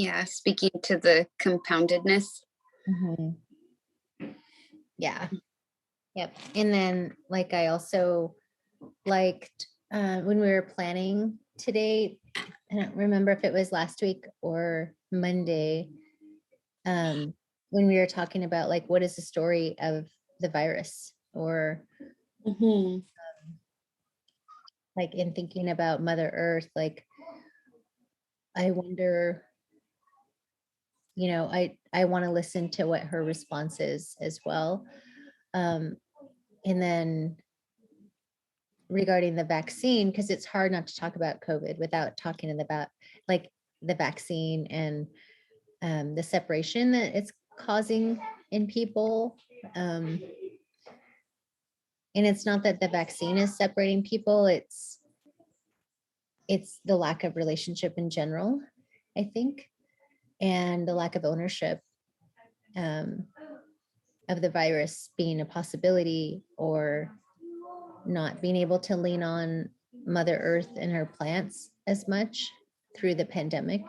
Yeah, speaking to the compoundedness. Mhm. Yeah. Yep. And then like I also liked when we were planning today, I don't remember if it was last week or Monday, when we were talking about like what is the story of the virus, or Hmm. like in thinking about Mother Earth, like I wonder, I want to listen to what her response is as well. Um, and then regarding the vaccine, because it's hard not to talk about COVID without talking about like the vaccine and the separation that it's causing in people. Um, and it's not that the vaccine is separating people, it's the lack of relationship in general, I think, and the lack of ownership um, of the virus being a possibility, or not being able to lean on Mother Earth and her plants as much through the pandemic.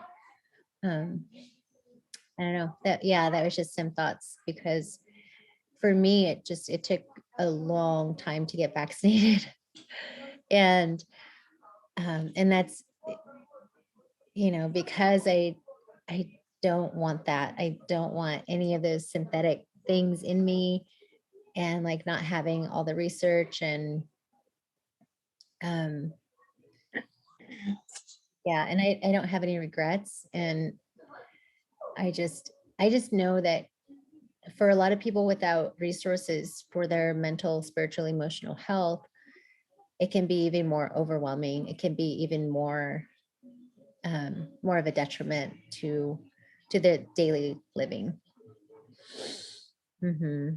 Um, I don't know that, yeah, that was just some thoughts, because for me, it took a long time to get vaccinated. And that's, because I don't want that. I don't want any of those synthetic things in me, and like not having all the research and um yeah, and I don't have any regrets. And I just know that for a lot of people without resources for their mental, spiritual, emotional health, it can be even more overwhelming. It can be even more of a detriment to the daily living. Hmm.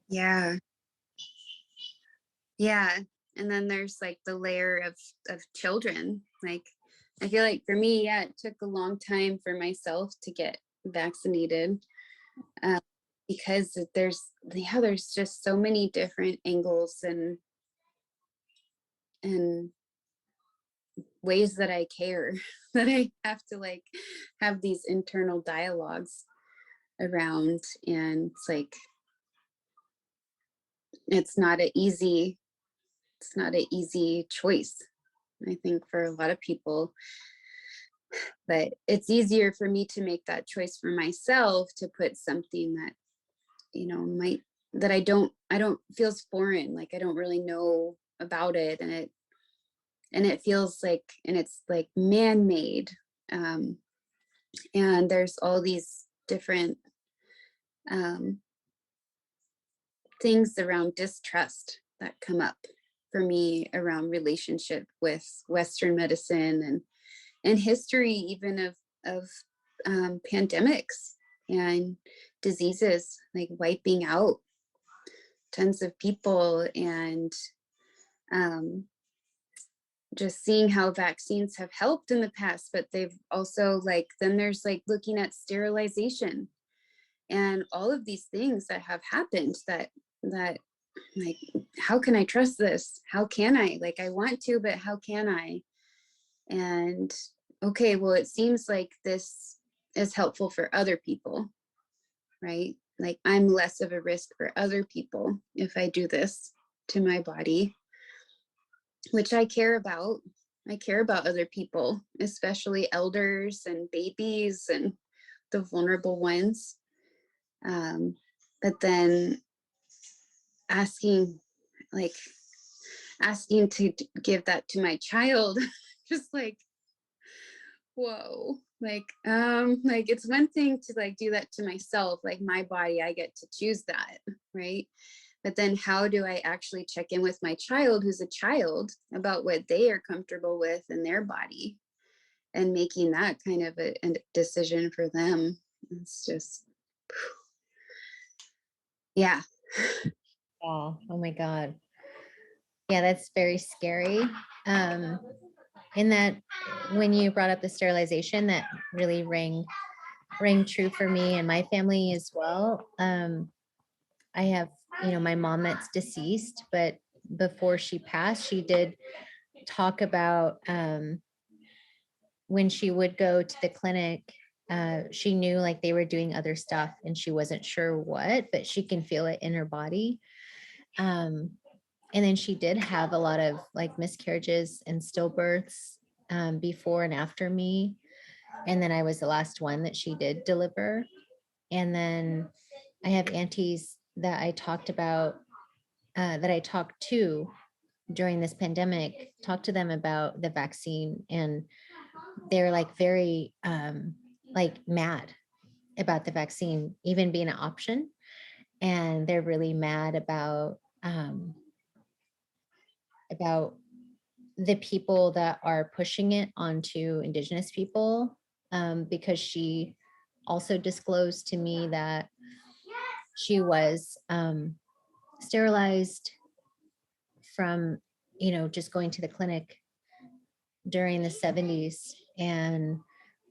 Yeah. Yeah. And then there's like the layer of children. Like I feel like for me, yeah, it took a long time for myself to get vaccinated. Um, because there's just so many different angles and ways that I care that I have to like have these internal dialogues around. And it's like it's not a easy it's not an easy choice, I think, for a lot of people. But it's easier for me to make that choice for myself, to put something that might that I don't feels foreign, like I don't really know about it, and it feels like, and it's like man-made. um and there's all these different um things around distrust that come up for me around relationship with Western medicine, and history even of pandemics and diseases like wiping out tons of people, and um, just seeing how vaccines have helped in the past, but they've also, like, then there's like looking at sterilization and all of these things that have happened, that like, how can I trust this? How can I, like, I want to, but how can I? And okay, well, it seems like this is helpful for other people, right? Like I'm less of a risk for other people if I do this to my body, which I care about. I care about other people, especially elders and babies and the vulnerable ones. um, but then asking, like, asking to give that to my child, just like, whoa, like it's one thing to like do that to myself, like my body, I get to choose that, right? But then how do I actually check in with my child, who's a child, about what they are comfortable with in their body, and making that kind of a decision for them? It's just, yeah. Yeah. Oh my God. Yeah, that's very scary. Um, and that when you brought up the sterilization, that really rang true for me and my family as well. I have, my mom that's deceased, but before she passed, she did talk about when she would go to the clinic, she knew like they were doing other stuff and she wasn't sure what, but she can feel it in her body. And then she did have a lot of like miscarriages and stillbirths before and after me. And then I was the last one that she did deliver. And then I have aunties that I talked about, that I talked to during this pandemic, talked to them about the vaccine, and they're like very like mad about the vaccine even being an option. And they're really mad about the people that are pushing it onto Indigenous people, because she also disclosed to me that she was sterilized from, just going to the clinic during the 70s, and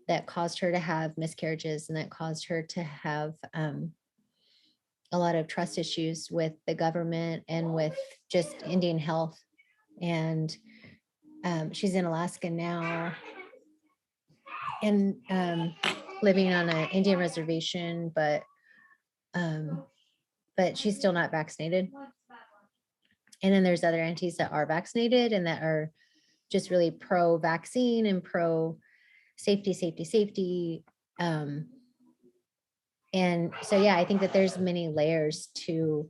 that caused her to have miscarriages, and that caused her to have a lot of trust issues with the government and with just Indian health. And she's in Alaska now, and living on an Indian reservation, but she's still not vaccinated. And then there's other aunties that are vaccinated and that are just really pro vaccine and pro safety. And so, yeah, I think that there's many layers to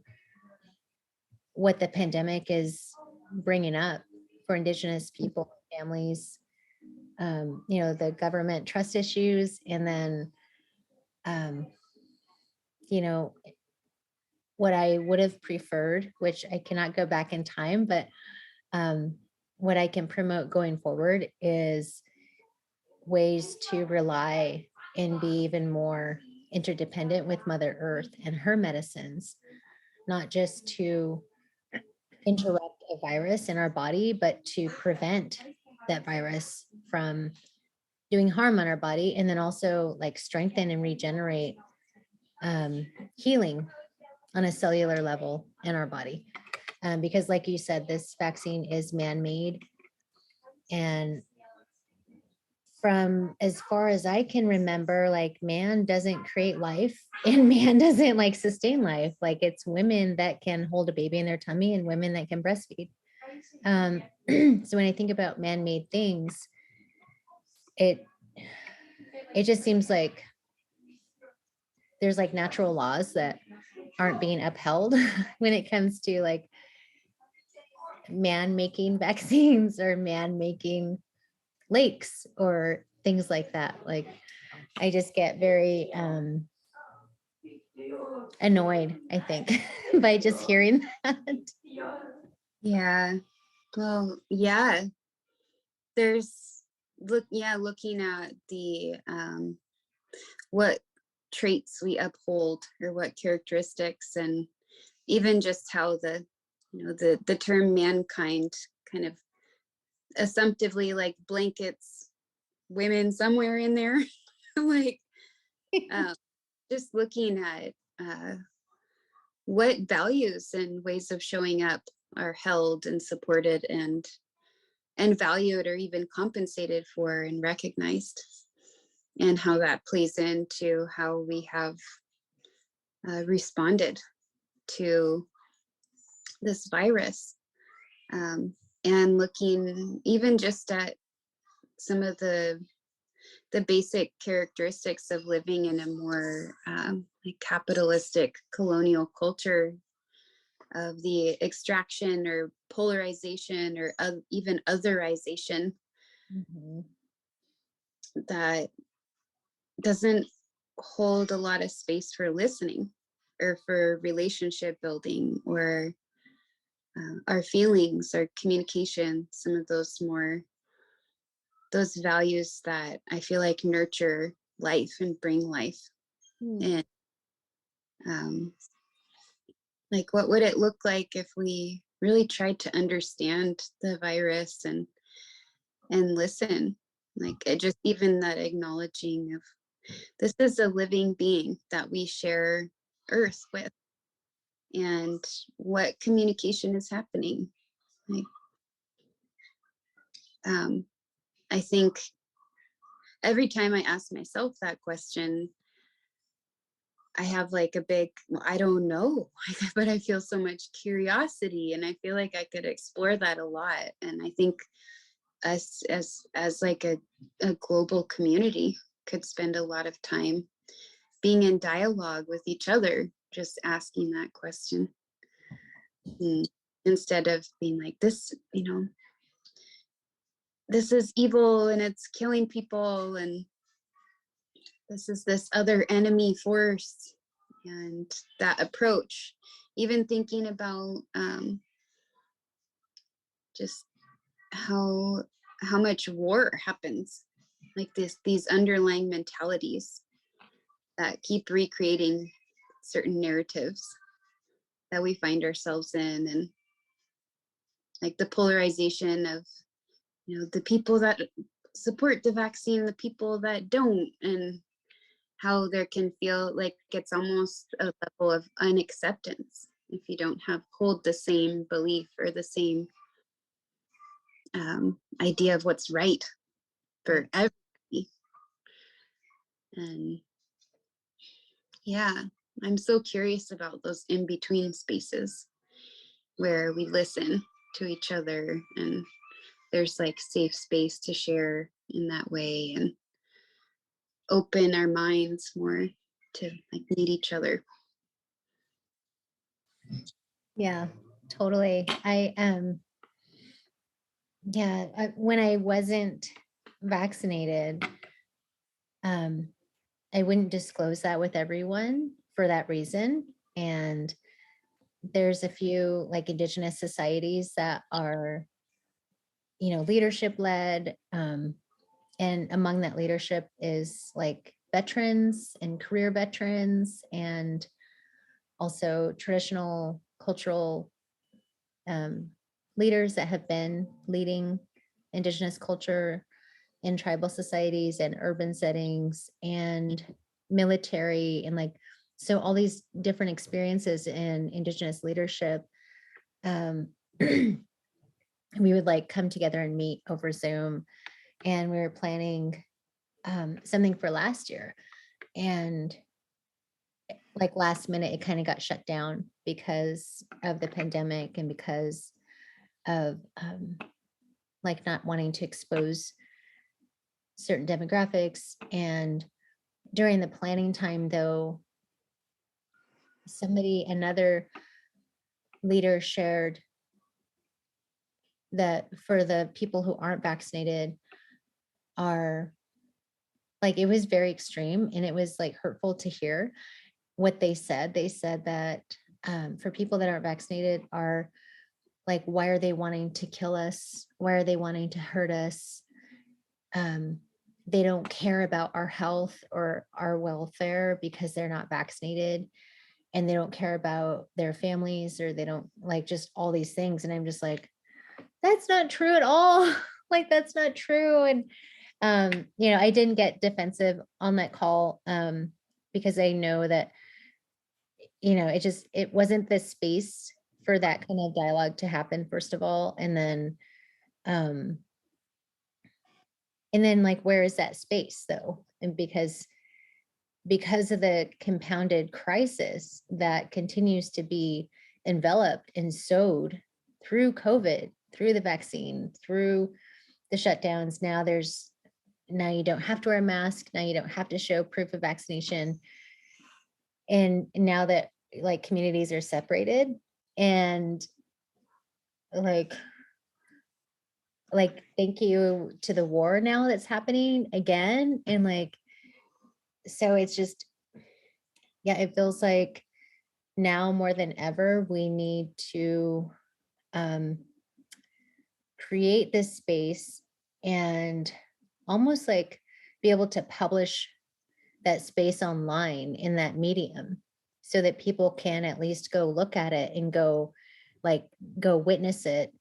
what the pandemic is bringing up for Indigenous people, families, the government trust issues, and then, what I would have preferred, which I cannot go back in time, but what I can promote going forward is ways to rely and be even more interdependent with Mother Earth and her medicines, not just to interrupt a virus in our body, but to prevent that virus from doing harm on our body, and then also like strengthen and regenerate healing on a cellular level in our body. Because like you said, this vaccine is man-made. And from as far as I can remember, like man doesn't create life and man doesn't like sustain life. Like it's women that can hold a baby in their tummy and women that can breastfeed. So when I think about man-made things, it just seems like there's like natural laws that aren't being upheld when it comes to like man making vaccines or man making lakes or things like that. Like I just get very annoyed, I think, by just hearing that. Yeah. Well, yeah. There's looking at the what traits we uphold or what characteristics, and even just how the term mankind kind of assumptively like blankets women somewhere in there. Like just looking at what values and ways of showing up are held and supported and valued or even compensated for and recognized, and how that plays into how we have responded to this virus, and looking even just at some of the basic characteristics of living in a more like capitalistic colonial culture, of the extraction or polarization or even otherization that doesn't hold a lot of space for listening or for relationship building or our feelings, our communication, some of those values that I feel like nurture life and bring life. And like what would it look like if we really tried to understand the virus and listen, like just even that acknowledging of this is a living being that we share earth with, and what communication is happening. Like I think every time I ask myself that question, I have like a big, well, I don't know, but I feel so much curiosity, and I feel like I could explore that a lot. And I think us as like a global community could spend a lot of time being in dialogue with each other, just asking that question. Instead of being like, this, this is evil and it's killing people, and this is this other enemy force. And that approach, even thinking about just how much war happens, like these underlying mentalities that keep recreating certain narratives that we find ourselves in, and like the polarization of the people that support the vaccine, the people that don't, and how there can feel like it's almost a level of unacceptance if you don't hold the same belief or the same idea of what's right for everybody. And yeah, I'm so curious about those in-between spaces where we listen to each other, and there's like safe space to share in that way, and open our minds more to like meet each other. Yeah, totally. When I wasn't vaccinated, I wouldn't disclose that with everyone for that reason. And there's a few like Indigenous societies that are, leadership led. And among that leadership is like veterans and career veterans, and also traditional cultural leaders that have been leading Indigenous culture in tribal societies and urban settings, and military, and like, so all these different experiences in Indigenous leadership. We would like come together and meet over Zoom, and we were planning something for last year, and like last minute it kind of got shut down because of the pandemic, and because of like not wanting to expose certain demographics. And during the planning time though, another leader shared that for the people who aren't vaccinated are like, it was very extreme, and it was like hurtful to hear what they said. They said that for people that aren't vaccinated are like, why are they wanting to kill us? Why are they wanting to hurt us? They don't care about our health or our welfare because they're not vaccinated, and they don't care about their families, or they don't like, just all these things. And I'm just like, that's not true at all. Like, that's not true. And I didn't get defensive on that call because I know that it wasn't the space for that kind of dialogue to happen, first of all. And then like, where is that space though? And because of the compounded crisis that continues to be enveloped and sowed through COVID, through the vaccine, through the shutdowns, now you don't have to wear a mask. Now you don't have to show proof of vaccination. And now that like communities are separated, and like thank you to the war now that's happening again. And like, so it's just, yeah, it feels like now more than ever, we need to create this space and almost like be able to publish that space online in that medium, so that people can at least go look at it and go witness it,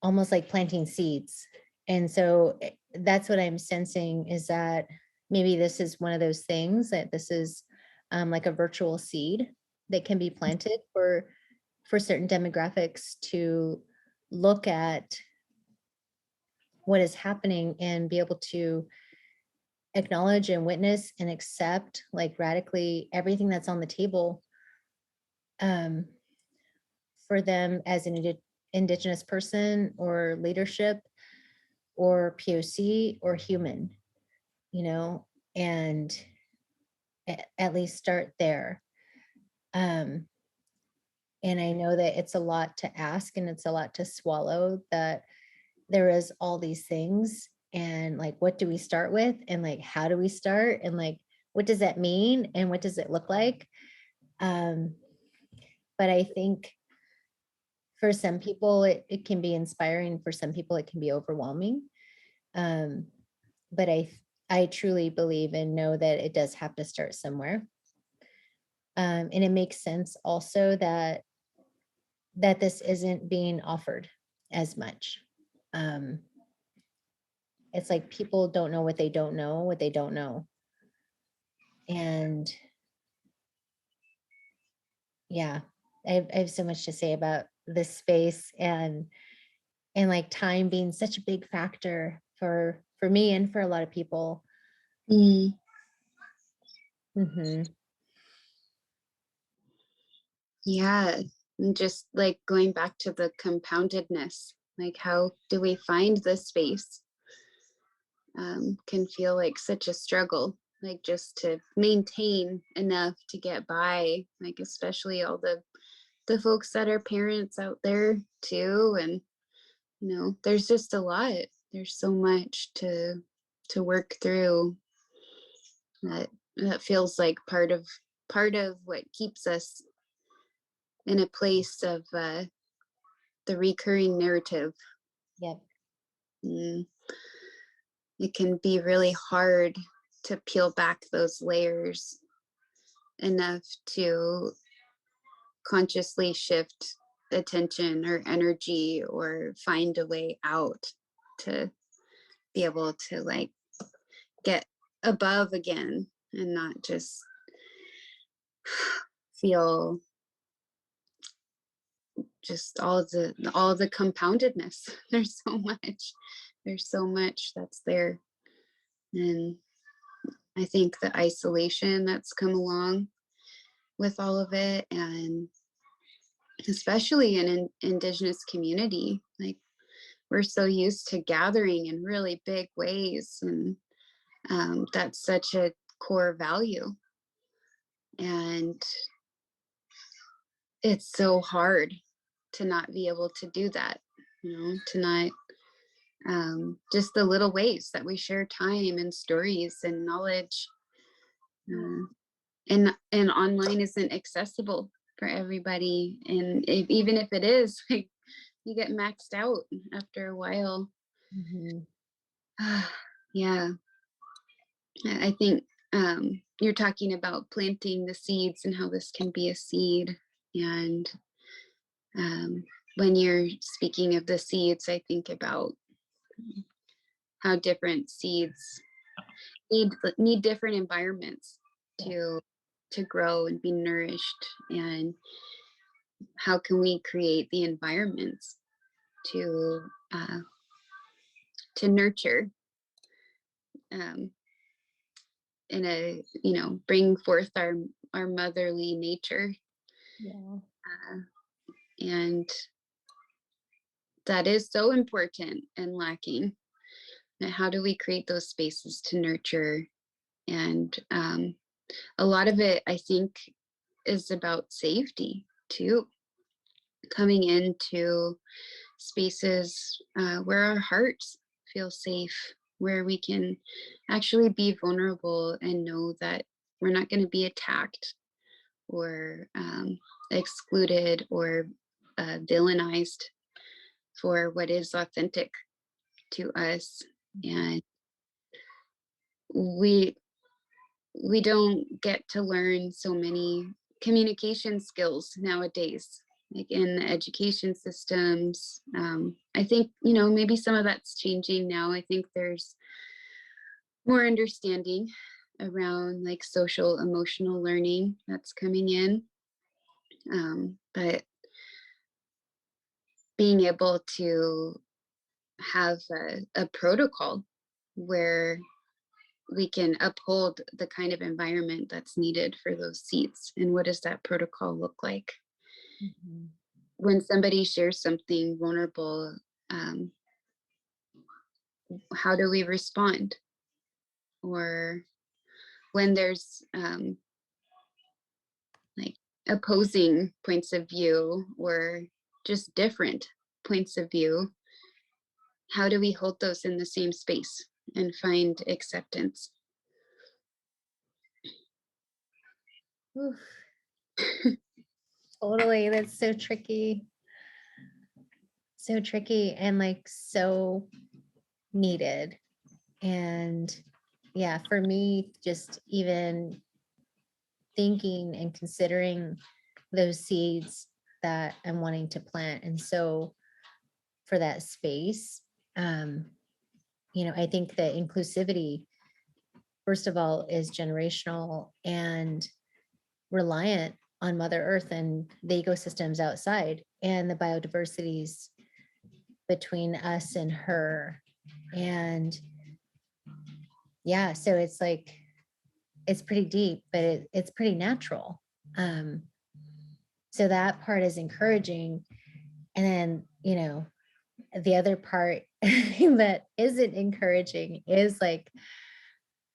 almost like planting seeds. And so that's what I'm sensing, is that maybe this is one of those things, that this is like a virtual seed that can be planted for certain demographics to look at what is happening and be able to acknowledge and witness and accept like radically everything that's on the table for them as an indigenous person or leadership or POC or human, you know, and at least start there. And I know that it's a lot to ask and it's a lot to swallow, that there is all these things, and like, what do we start with? And like, how do we start? And like, what does that mean? And what does it look like? But I think for some people, it can be inspiring. For some people, it can be overwhelming. But I truly believe and know that it does have to start somewhere. And it makes sense also that this isn't being offered as much. It's like people don't know what they don't know, what they don't know. And yeah, I have so much to say about this space, and like time being such a big factor for me and for a lot of people. Mm. Mm-hmm. Yeah, and just like going back to the compoundedness, like how do we find this space? Can feel like such a struggle, like just to maintain enough to get by, like especially all the folks that are parents out there too. And you know, there's just a lot. There's so much to work through that feels like part of what keeps us in a place of the recurring narrative. Yep. Mm, it can be really hard to peel back those layers enough to consciously shift attention or energy or find a way out to be able to like get above again and not just feel just all the compoundedness. There's so much that's there. And I think the isolation that's come along with all of it, and especially in an indigenous community, like we're so used to gathering in really big ways, and that's such a core value, and it's so hard to not be able to do that, you know, to not just the little ways that we share time and stories and knowledge, uh, and online isn't accessible for everybody, and even if it is, like you get maxed out after a while. Mm-hmm. Yeah, I think you're talking about planting the seeds and how this can be a seed. And when you're speaking of the seeds, I think about how different seeds need different environments to grow and be nourished, and how can we create the environments to nurture, um, in a, you know, bring forth our motherly nature. Yeah. And that is so important and lacking. And how do we create those spaces to nurture? And a lot of it, I think, is about safety too. Coming into spaces where our hearts feel safe, where we can actually be vulnerable and know that we're not going to be attacked or excluded or villainized for what is authentic to us. And we don't get to learn so many communication skills nowadays, like in the education systems. I think, you know, maybe some of that's changing now. I think there's more understanding around like social emotional learning that's coming in. But being able to have a protocol where we can uphold the kind of environment that's needed for those seeds. And what does that protocol look like? Mhm. When somebody shares something vulnerable, how do we respond? Or when there's like opposing points of view or just different points of view, how do we hold those in the same space and find acceptance? Oof. Totally. That's so tricky. So tricky and like so needed. And yeah, for me, just even thinking and considering those seeds that I'm wanting to plant. And so for that space, I think that inclusivity, first of all, is generational and reliant on Mother Earth and the ecosystems outside and the biodiversities between us and her. And yeah, so it's like, it's pretty deep, but it's pretty natural. Um, so that part is encouraging. And then, the other part that isn't encouraging is like,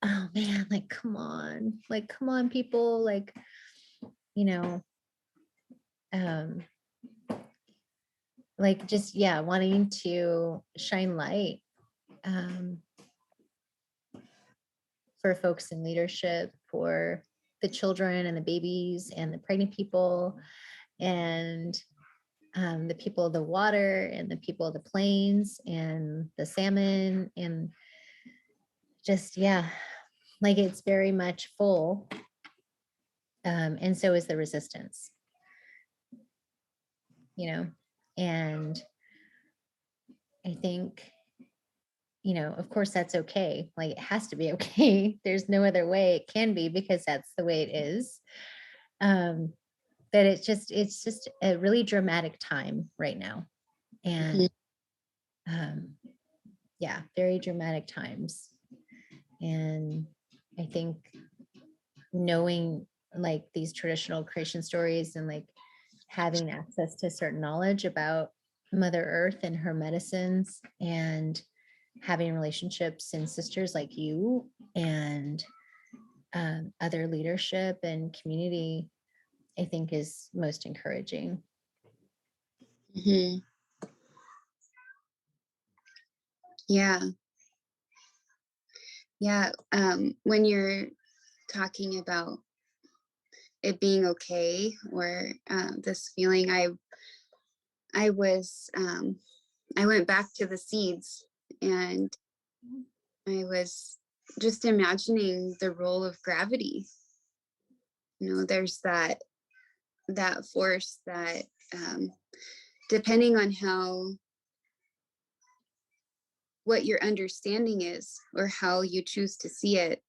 oh man, like, come on, people, like, you know, um, like just, yeah, wanting to shine light um, for folks in leadership, for the children and the babies and the pregnant people and the people of the water and the people of the plains and the salmon and just, yeah, like it's very much full. And so is the resistance, and I think, of course that's okay. Like it has to be okay. There's no other way it can be because that's the way it is. But it's just a really dramatic time right now. And yeah, very dramatic times. And I think knowing like these traditional creation stories and like having access to certain knowledge about Mother Earth and her medicines and having relationships and sisters like you and other leadership and community, I think is most encouraging. Mm-hmm. Yeah. Yeah. When you're talking about it being okay or this feeling, I was I went back to the seeds and I was just imagining the role of gravity. There's that force that depending on what your understanding is or how you choose to see it,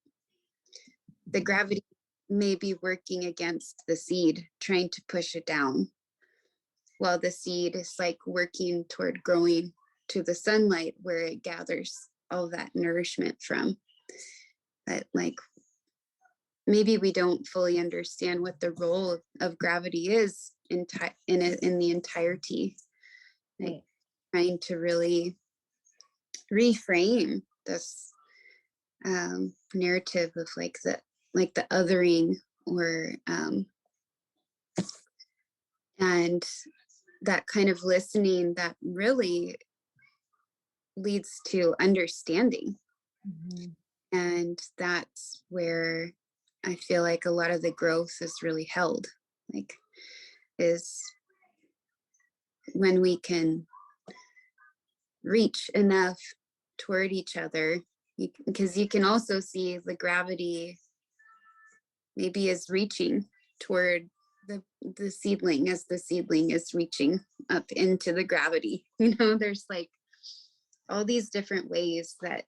the gravity may be working against the seed, trying to push it down, while the seed is like working toward growing to the sunlight where it gathers all that nourishment from. But like maybe we don't fully understand what the role of gravity is in the entirety. Like Right. trying to really reframe this narrative of like the othering or and that kind of listening that really leads to understanding. Mhm. And that's where I feel like a lot of the growth is really held, like is when we can reach enough toward each other, because you can also see the gravity maybe is reaching toward the seedling as the seedling is reaching up into the gravity. There's like all these different ways that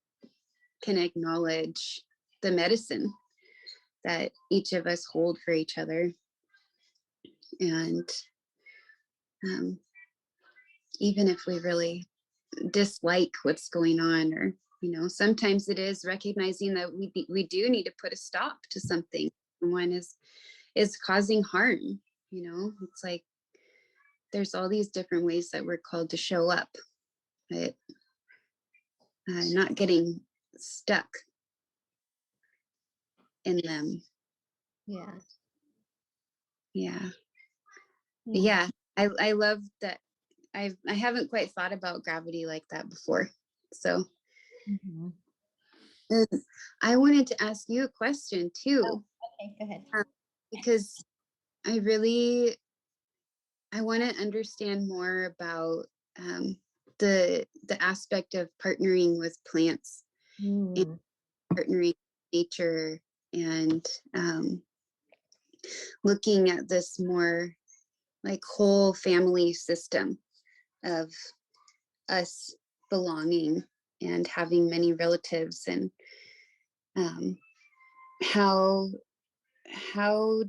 can acknowledge the medicine that each of us hold for each other. And even if we really dislike what's going on or Sometimes it is recognizing that we do need to put a stop to something. Someone is causing harm. It's like there's all these different ways that we're called to show up, but not getting stuck in them. Yeah. Yeah. Yeah. I love that. I haven't quite thought about gravity like that before. So and I wanted to ask you a question too. Oh, okay, go ahead. Because I want to understand more about the aspect of partnering with plants and partnering with nature, and looking at this more like whole family system of us belonging and having many relatives, and how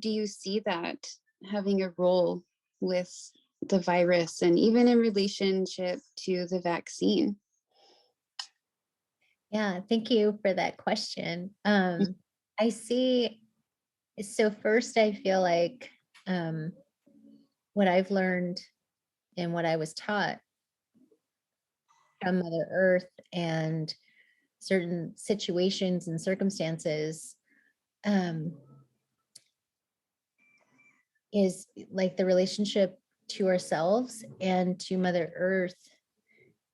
do you see that having a role with the virus, and even in relationship to the vaccine? Yeah, thank you for that question. I see. So first, I feel like what I've learned and what I was taught from Mother Earth and certain situations and circumstances is like the relationship to ourselves and to Mother Earth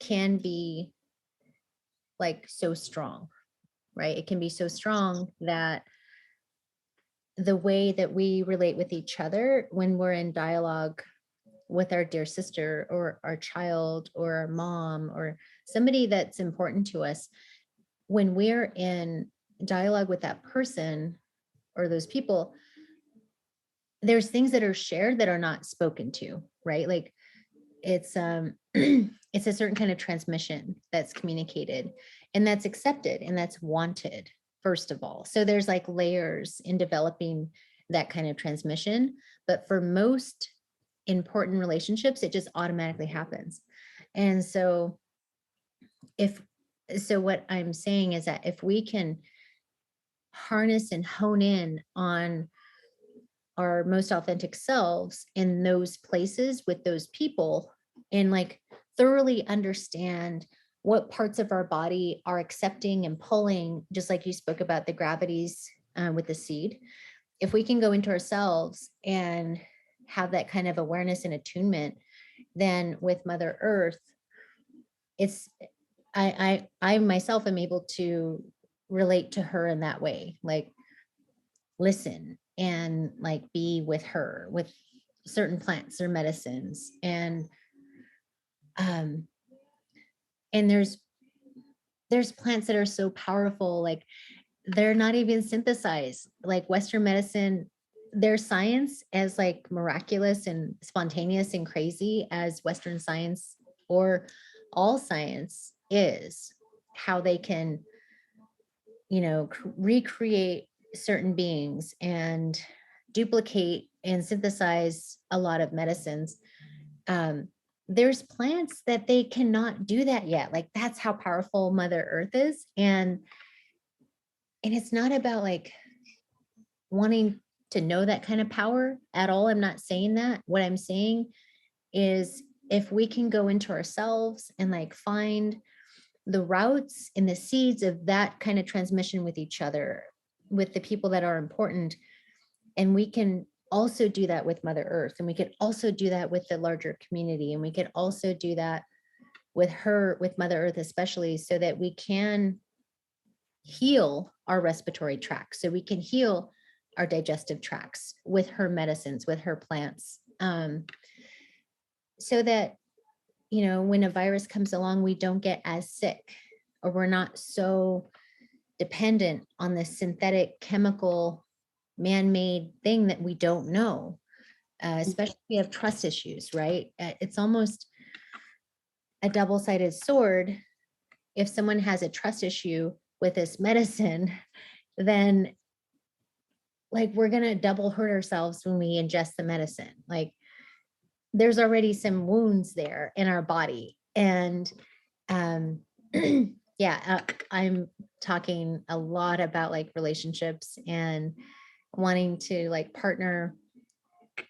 can be like so strong, right? It can be so strong that the way that we relate with each other when we're in dialogue with our dear sister or our child or our mom or somebody that's important to us, when we're in dialogue with that person or those people, there's things that are shared that are not spoken to, right? Like it's it's a certain kind of transmission that's communicated and that's accepted and that's wanted, first of all. So there's like layers in developing that kind of transmission, but for most important relationships it just automatically happens. And so what I'm saying is that if we can harness and hone in on our most authentic selves in those places with those people, and like thoroughly understand what parts of our body are accepting and pulling, just like you spoke about the gravities with the seed. If we can go into ourselves and have that kind of awareness and attunement, then with Mother Earth, it's I myself am able to relate to her in that way, like listen and like be with her with certain plants or medicines. And there's plants that are so powerful, like they're not even synthesized. Like Western medicine, their science as like miraculous and spontaneous and crazy as Western science or all science is, how they can recreate certain beings and duplicate and synthesize a lot of medicines. There's plants that they cannot do that yet. Like that's how powerful Mother Earth is. And it's not about like wanting to know that kind of power at all. I'm not saying that. What I'm saying is if we can go into ourselves and like find the routes and the seeds of that kind of transmission with each other, with the people that are important. And we can also do that with Mother Earth, and we could also do that with the larger community, and we could also do that with her, with Mother Earth, especially, so that we can heal our respiratory tract, so we can heal our digestive tracts with her medicines, with her plants, so that when a virus comes along, we don't get as sick, or we're not so dependent on this synthetic chemical man-made thing that we don't know, especially if we have trust issues, right? It's almost a double-sided sword. If someone has a trust issue with this medicine, then like we're going to double hurt ourselves when we ingest the medicine. Like there's already some wounds there in our body. And yeah, I'm talking a lot about like relationships and wanting to like partner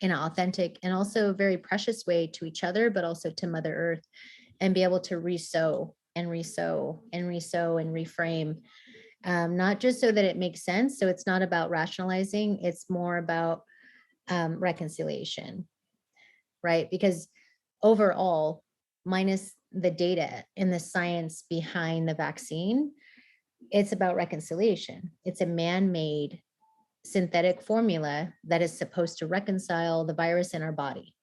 in an authentic and also very precious way to each other, but also to Mother Earth, and be able to resow and resow and resow and reframe, not just so that it makes sense. So it's not about rationalizing, it's more about reconciliation, right? Because overall, minus the data and the science behind the vaccine, it's about reconciliation. It's a man-made synthetic formula that is supposed to reconcile the virus in our body.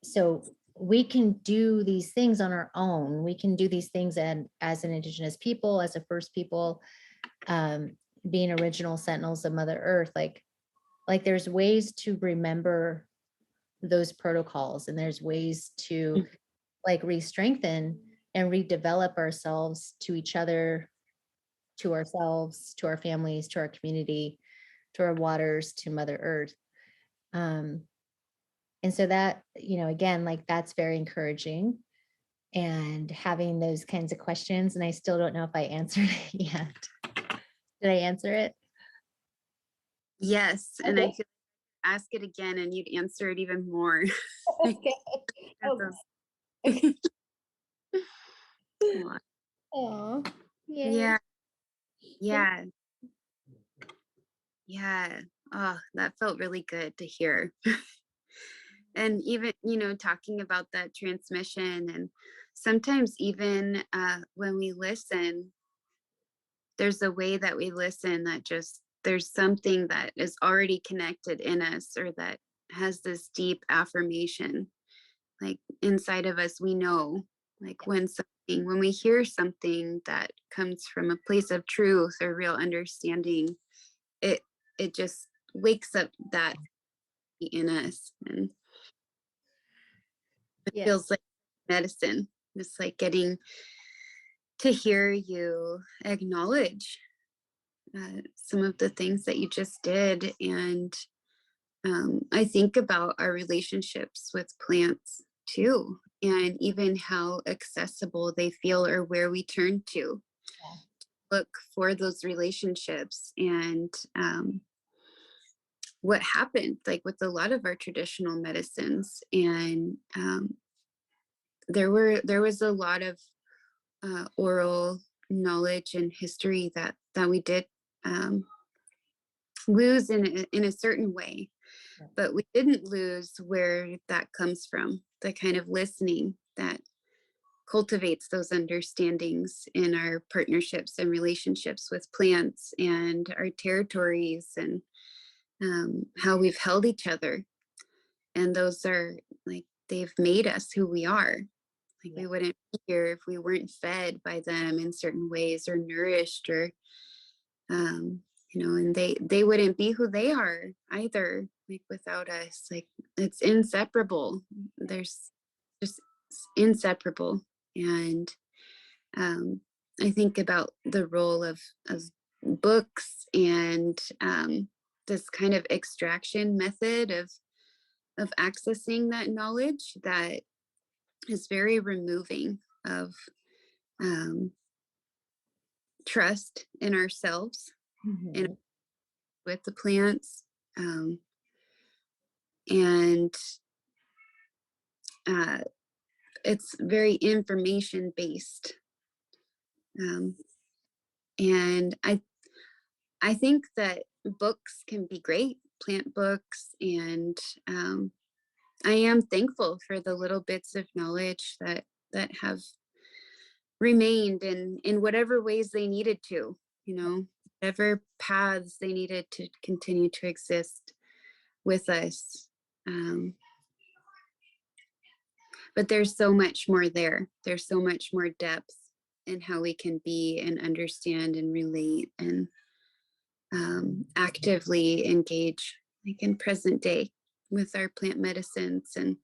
So we can do these things on our own. We can do these things as an Indigenous people, as a First people, being original sentinels of Mother Earth. Like there's ways to remember those protocols, and there's ways to like re-strengthen and redevelop ourselves to each other, to ourselves, to our families, to our community, to our waters, to Mother Earth. And so that, again, like that's very encouraging, and having those kinds of questions. And I still don't know if I answered it yet. Did I answer it? Yes, and I Okay. could ask it again and you'd answer it even more. Okay. Oh, Yeah, yeah. yeah, yeah. Oh, that felt really good to hear. And even, talking about that transmission, and sometimes even when we listen, there's a way that we listen that just, there's something that is already connected in us, or that has this deep affirmation, like inside of us. We know, like when we hear something that comes from a place of truth or real understanding, it it just wakes up that in us, and it Yeah. feels like medicine. It's like getting to hear you acknowledge some of the things that you just did. And I think about our relationships with plants too, and even how accessible they feel, or where we turn to look for those relationships. And what happened, like with a lot of our traditional medicines, and there was a lot of oral knowledge and history that we did lose in a certain way, but we didn't lose where that comes from, the kind of listening that cultivates those understandings in our partnerships and relationships with plants and our territories, and how we've held each other. And those are like, they've made us who we are. Like we wouldn't be here if we weren't fed by them in certain ways, or nourished, or and they wouldn't be who they are either, like without us. Like it's inseparable. There's just inseparable. And I think about the role of books, and this kind of extraction method of accessing that knowledge that is very removing of um, trust in ourselves and Mhm. with the plants. And uh, it's very information based. Um, and I think that books can be great, plant books, and I am thankful for the little bits of knowledge that have remained in whatever ways they needed to, whatever paths they needed to continue to exist with us. Um, but there's so much more there. There's so much more depth in how we can be and understand and relate, and actively engage, like in present day, with our plant medicines. And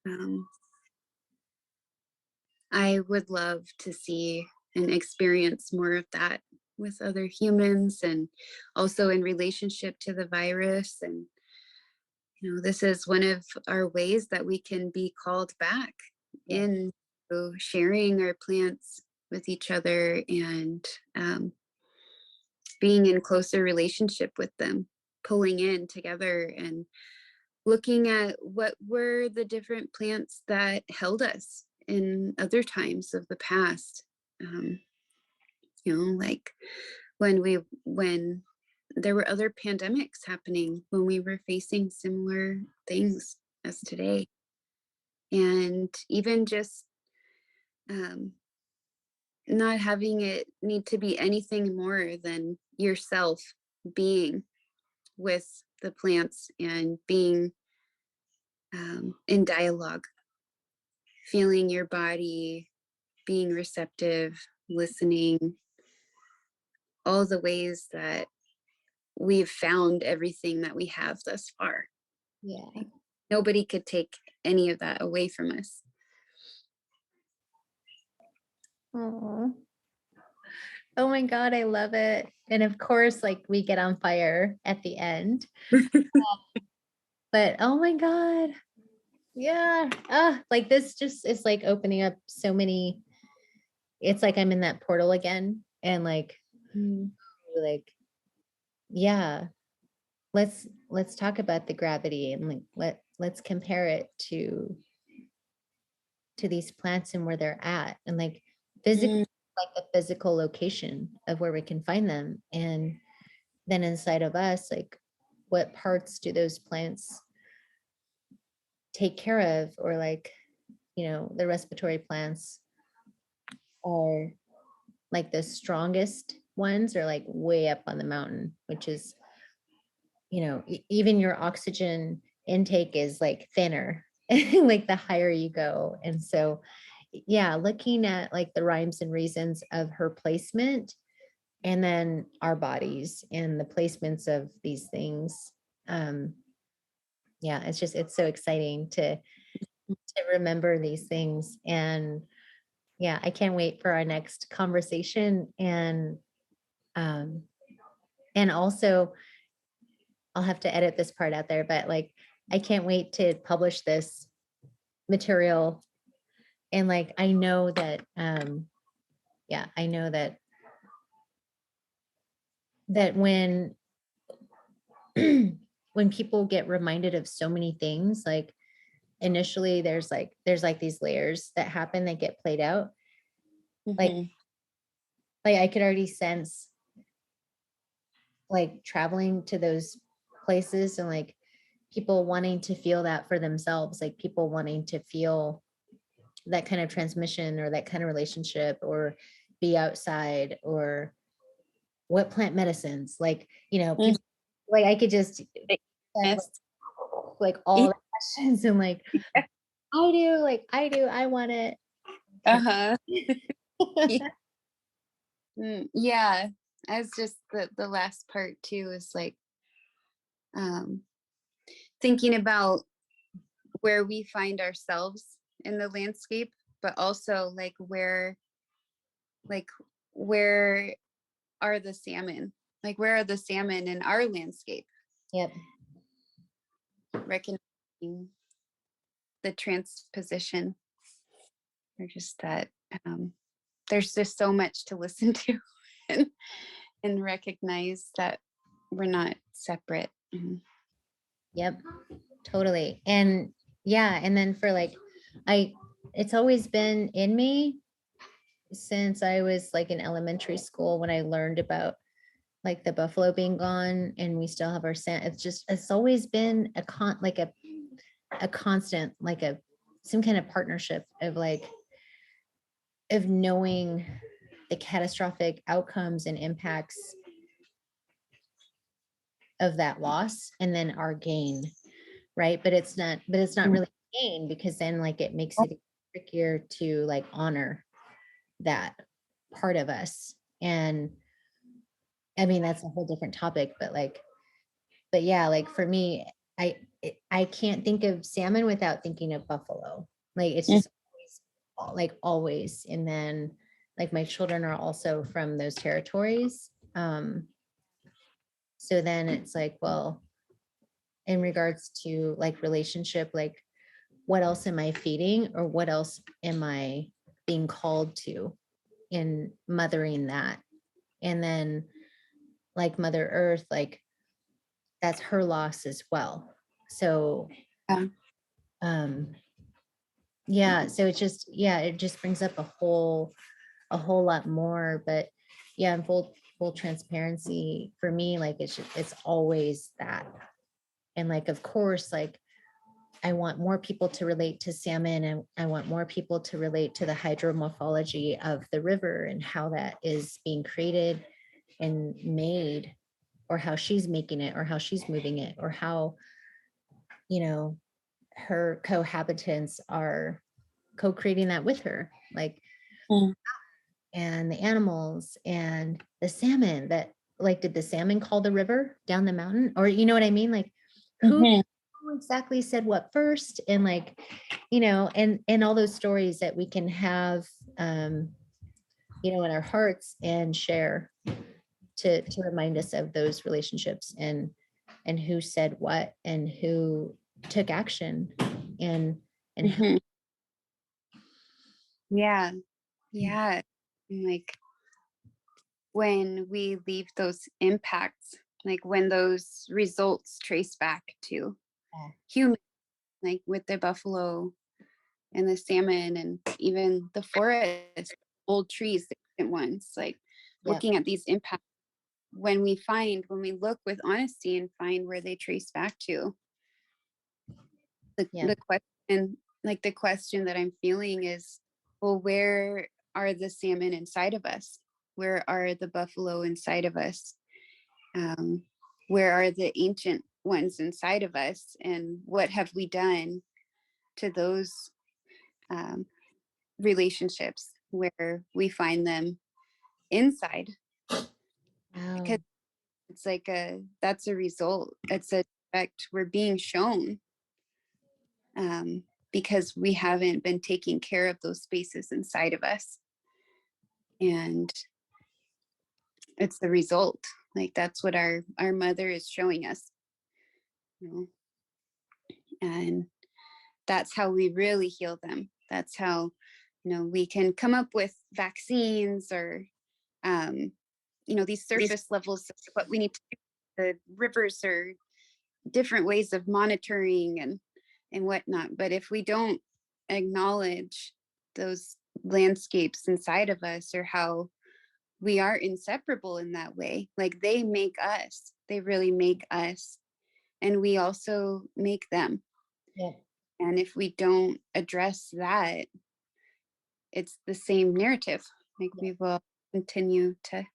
um, I would love to see and experience more of that with other humans, and also in relationship to the virus. And this is one of our ways that we can be called back in So sharing our plants with each other and being in closer relationship with them, pulling in together and looking at what were the different plants that held us in other times of the past. Like when there were other pandemics happening, when we were facing similar things as today. And even just not having it need to be anything more than yourself being with the plants and being in dialogue, feeling your body, being receptive, listening, all the ways that we've found everything that we have thus far. Yeah. Nobody could take any of that away from us. Oh. Oh my God, I love it. And of course, like we get on fire at the end. But oh my God. Yeah. Like this just is like opening up so many. It's like I'm in that portal again. And like, yeah, let's talk about the gravity and like let's compare it to these plants and where they're at. And like physically, like the physical location of where we can find them. And then inside of us, like what parts do those plants take care of? Or like, the respiratory plants are like the strongest ones are like way up on the mountain, which is, even your oxygen intake is like thinner, like the higher you go. And so, yeah, looking at like the rhymes and reasons of her placement and then our bodies and the placements of these things. Yeah, it's so exciting to remember these things. And yeah, I can't wait for our next conversation. And also I'll have to edit this part out there, but like I can't wait to publish this material. And like I know that I know that when when people get reminded of so many things, like initially there's like these layers that happen that get played out. Like I could already sense like traveling to those places and like people wanting to feel that for themselves, like people wanting to feel that kind of transmission or that kind of relationship or be outside or what plant medicines, like, people, like I could just Yes. like all the questions and like, I want it. Uh-huh. Yeah. As just the last part too is like thinking about where we find ourselves in the landscape, but also where are the salmon? Like where are the salmon in our landscape? Yep. Recognizing the transposition, or just that there's just so much to listen to and recognize that we're not separate. Yep, totally. And yeah, and then for like it's always been in me since I was like in elementary school when I learned about like the buffalo being gone and we still have our sand. It's always been a constant, like some kind of partnership of like of knowing the catastrophic outcomes and impacts of that loss and then our gain, right? But it's not really gain, because then like it makes it trickier to like honor that part of us. And I mean that's a whole different topic, but yeah, like for me, I can't think of salmon without thinking of buffalo. Like it's just always. And then like my children are also from those territories. So then it's like, well, in regards to like relationship, like what else am I feeding or what else am I being called to in mothering that. And then like Mother Earth, like that's her loss as well. So Yeah. Yeah, so it's just, yeah, it just brings up a whole lot more. But yeah, in full transparency for me, like it's always that. And like, of course, like I want more people to relate to salmon, and I want more people to relate to the hydromorphology of the river and how that is being created and made, or how she's making it, or how she's moving it, or how, her cohabitants are co-creating that with her, like, Mm. and the animals and the salmon that, like, did the salmon call the river down the mountain? Or you know what I mean? Like, who exactly said what first? And like, and all those stories that we can have, in our hearts and share to remind us of those relationships, and who said what and who took action, and how. Mhm. Yeah. Yeah. And, like, when we leave those impacts, like when those results trace back to human, like with the buffalo and the salmon and even the forest, old trees, the ancient ones, like Yeah. looking at these impacts, when we look with honesty and find where they trace back to, Yeah. the question that I'm feeling is, well, where are the salmon inside of us? Where are the buffalo inside of us? Where are the ancient ones inside of us? And what have we done to those relationships where we find them inside? Because Wow. it's like that's a result. It's a effect we're being shown, because we haven't been taking care of those spaces inside of us. And it's the result. Like that's what our mother is showing us, you know? And that's how we really heal them. That's how, we can come up with vaccines or, these surface levels of what we need to do. The rivers are different ways of monitoring and whatnot. But if we don't acknowledge those landscapes inside of us, or how we are inseparable in that way, like they make us, they really make us, and we also make them. Yeah. And if we don't address that, it's the same narrative. Like we will continue to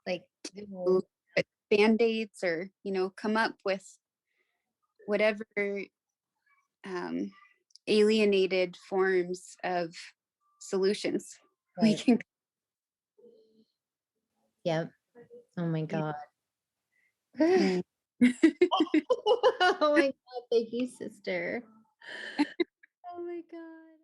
Like, do band-aids, or come up with whatever alienated forms of solutions we right. can. Yeah. Oh my God. Yeah. Oh my God. Thank you, sister. Oh my God.